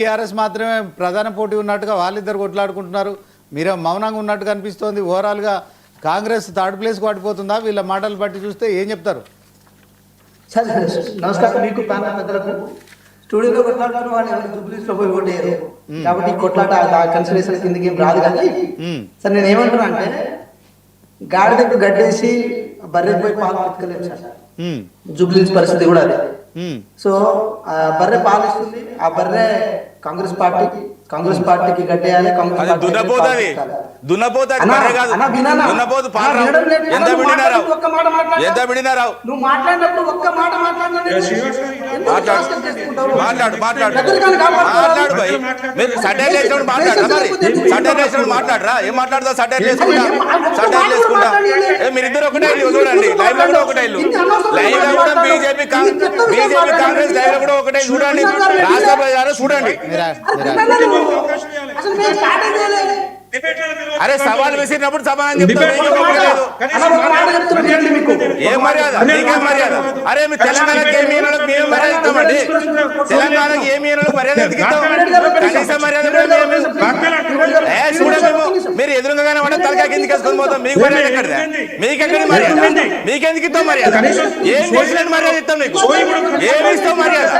TRS మాత్రమే ప్రధాన పోటీ ఉన్నట్టుగా వాళ్ళిద్దరు కొట్లాడుకుంటున్నారు. మీరే మౌనంగా ఉన్నట్టు కనిపిస్తోంది. ఓవరాల్గా కాంగ్రెస్ థర్డ్ ప్లేస్కి పడిపోతుందా? వీళ్ళ మాటలు బట్టి చూస్తే ఏం చెప్తారు? సార్ నమస్కారం మీకు ప్యానల్ పెద్దలకు. స్టూడియోలో కొట్లాడుతున్న వాళ్ళు ఎవరు జూబ్లీస్లో పోయి ఓటేయరు కాబట్టి కొట్లాట కన్సిడరేషన్ కిందకి ఏం రాదు. కానీ సార్ నేను ఏమంటున్నా అంటే గాడిదకు గడ్డేసి బర్రె పోయి పాలు పెట్టుకోలేము సార్. జూబ్లీస్ పరిస్థితి కూడా అదే. సో ఆ బర్రె పాలిస్తుంది, ఆ బర్రె కాంగ్రెస్ పార్టీకి గడ్డేయాలి. నువ్వు మాట్లాడినప్పుడు ఒక్క మాట మాట్లాడరా ఏం మాట్లాడదా? సడ్డే చేసుకుంటా మీరిద్దరు ఒకటే చూడండి. లైవ్ లో కూడా ఒకటే లైవ్ లో కూడా బీజేపీ కాంగ్రెస్ లైవ్ లో కూడా ఒకటే చూడండి. రాష్ట్ర ప్రజలు చూడండి. అరే సవాల్ విసిరినప్పుడు సమాధానం చెప్తారు. ఏం మర్యాద? నీకేం మర్యాద? అరే మీ తెలంగాణకి ఏమి మేము మర్యాద ఇస్తామండి. తెలంగాణకి ఏమి మర్యాద కనీస మర్యాద చూడండి. మీరు ఎదురుగానే పడ తలకా కిందికి వేసుకొని పోతాం. మీకు మర్యాద ఎక్కడిదా? మీకెక్కడి మర్యాద? మీకెందుకు ఇస్తాం మర్యాద? ఏం చేసినట్టు మర్యాద ఇస్తాం? మీకు ఏమి ఇస్తాం మర్యాద?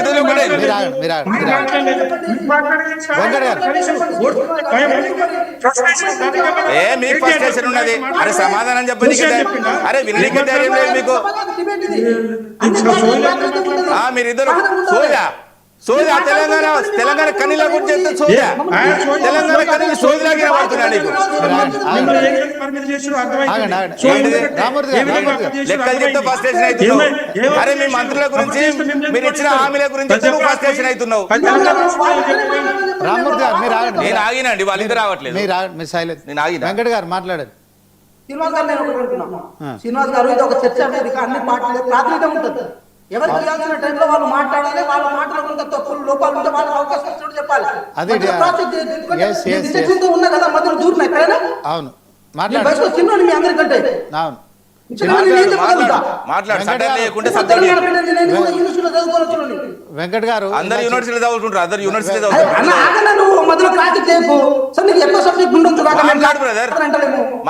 ఇద్దరు ఒకటే మీకు ఫ్రస్ట్రేషన్ ఉన్నది. అరే సమాధానం చెప్పండి. అరే వినడానికి ధైర్యం లేదు మీకు. మీరిద్దరు సోదా తెలంగాణ కన్నీలా గుర్తు చేస్తే సోదా తెలంగాణ కన్నీళ్ళు సోదిలాగే పడుతున్నాడు. నీకు లెక్కలు చెప్తే ఫ్రస్ట్రేషన్ అవుతున్నావు. అరే మీ మంత్రుల గురించి మీరు ఇచ్చిన హామీల గురించి ఫ్రస్ట్రేషన్ అవుతున్నావు. నేను ఆగినండి, వాళ్ళిద్దరు రావట్లేదు. నేను ఆగిన. వెంకట్ గారు మాట్లాడారు. శ్రీనివాస్ గారు నేను ఒకటి అంటున్నా. శ్రీనివాస్ గారు ఇది ఒక చర్చ వేదిక, అన్ని పార్టీలు ప్రాతినిధ్యం ఉంటుంది. ఎవరు చేయాల్సిన టైంలో వాళ్ళు మాట్లాడాలి. వాళ్ళ మాటలు ఉంటే తప్పులు లోపాలు ఉంటే వాళ్ళకి అవకాశం ఇచ్చినట్టు చెప్పాలి. ఉన్నా కదా మధ్యలో దూరం ఎక్కడైనా. అవును చిన్న మీ అందరికంటే అవును. వెంకట్ గారు అందరు యూనివర్సిటీ చదువుకుంటారు. అందరు యూనివర్సిటీ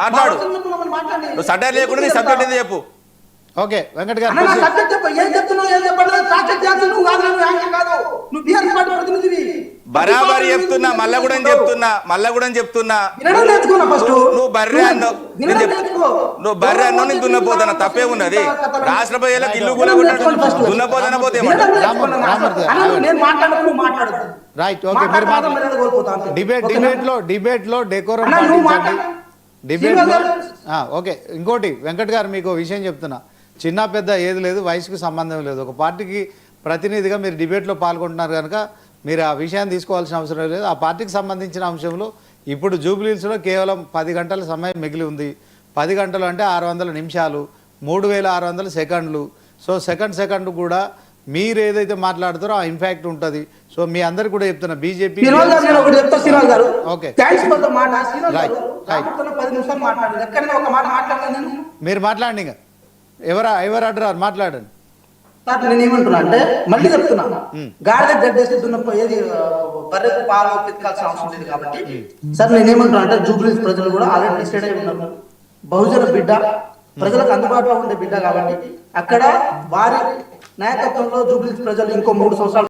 మాట్లాడు. నువ్వు సడ్డా లేకుండా నీ సబ్జెక్ట్ ఏదో చెప్పు. ఓకే వెంకట్ గారు బరాబర్ చెప్తున్నా, మల్లగూడెం చెప్తున్నా నువ్వు బర్రె అన్నావు. నువ్వు బర్రె అన్నావు, నేను దున్నపోతాను. తప్పే ఉన్నది. రాష్ట్ర ప్రజలకు ఇల్లు కూడా దున్నపోతాన పోతే రైట్. ఓకే డిబేట్ లో డెకోరం ఓకే. ఇంకోటి వెంకట్ గారు మీకు విషయం చెప్తున్నా. చిన్న పెద్ద ఏది లేదు, వయసుకు సంబంధం లేదు. ఒక పార్టీకి ప్రతినిధిగా మీరు డిబేట్లో పాల్గొంటున్నారు కనుక మీరు ఆ విషయాన్ని తీసుకోవాల్సిన అవసరం లేదు. ఆ పార్టీకి సంబంధించిన అంశంలో ఇప్పుడు జూబ్లీహిల్స్లో కేవలం 10 గంటల సమయం మిగిలి ఉంది. 10 గంటలు అంటే 600 నిమిషాలు, 3600 సెకండ్లు. సో సెకండ్ కూడా మీరు ఏదైతే మాట్లాడుతారో ఆ ఇంపాక్ట్ ఉంటుంది. సో మీ అందరు కూడా చెప్తున్నా బీజేపీ మీరు మాట్లాడండి. ఇంకా ఎవరు అడ్డారు మాట్లాడండి. నేను ఏమంటున్నా అంటే మళ్ళీ చెప్తున్నా, గాడిద గడ్డేస్తే ఏది బర్రెకు పాలు పెట్టుకోవాల్సిన అవసరం లేదు. కాబట్టి సార్ నేనేమంటున్నా అంటే జూబ్లీస్ ప్రజలు కూడా ఆల్రెడీ డిసైడ్ అయి ఉన్నారు. బహుజన బిడ్డ, ప్రజలకు అందుబాటులో ఉండే బిడ్డ కాబట్టి అక్కడ వారి నాయకత్వంలో జూబ్లీస్ ప్రజలు ఇంకో 3 సంవత్సరాలు